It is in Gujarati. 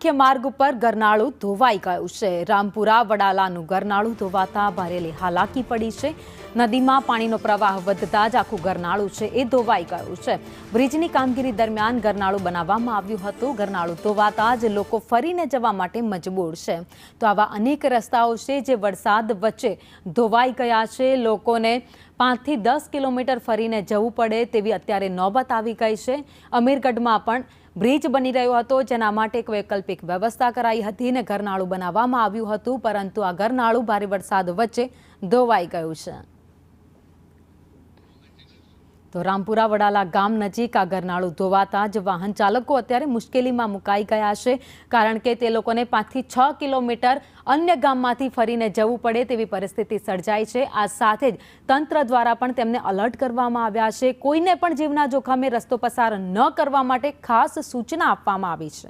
મુખ્ય માર્ગ ઉપર ગરનાળું ધોવાઈ ગયું છે। રામપુરા વડાલાનું ગરનાળું ધોવાતા ભારેલી હાલાકી પડી છે। નદીમાં પાણીનો પ્રવાહ વધતા જ આખું ગરનાળું છે એ ધોવાઈ ગયું છે। બ્રિજની કામગીરી દરમિયાન ગરનાળું બનાવવામાં આવ્યું હતું। ગરનાળું ધોવાતા જ લોકો ફરીને જવા માટે મજબૂર છે। તો આવા અનેક રસ્તાઓ છે જે વરસાદ વચ્ચે ધોવાઈ ગયા છે। લોકોને 5 થી 10 કિલોમીટર ફરીને જવું પડે તેવી અત્યારે નોબત આવી ગઈ છે। અમીરગઢમાં પણ બ્રિજ બની રહ્યો હતો, જેના માટે એક વૈકલ્પિક વ્યવસ્થા કરાઈ હતી અને ગરનાળું બનાવવામાં આવ્યું હતું, પરંતુ આ ગરનાળું ભારે વરસાદ વચ્ચે ધોવાઈ ગયું છે। તો રામપુરા વડાલા ગામ નજીક આ ગરનાળું ધોવાતા જ વાહન ચાલકો અત્યારે મુશ્કેલીમાં મુકાઈ ગયા છે, કારણ કે તે લોકોને 5 થી 6 કિલોમીટર અન્ય ગામમાંથી ફરીને જવું પડે તેવી પરિસ્થિતિ સર્જાઈ છે। આ સાથે જ તંત્ર દ્વારા પણ તેમને એલર્ટ કરવામાં આવ્યા છે। કોઈને પણ જીવના જોખમે રસ્તો પસાર ન કરવા માટે ખાસ સૂચના આપવામાં આવી છે।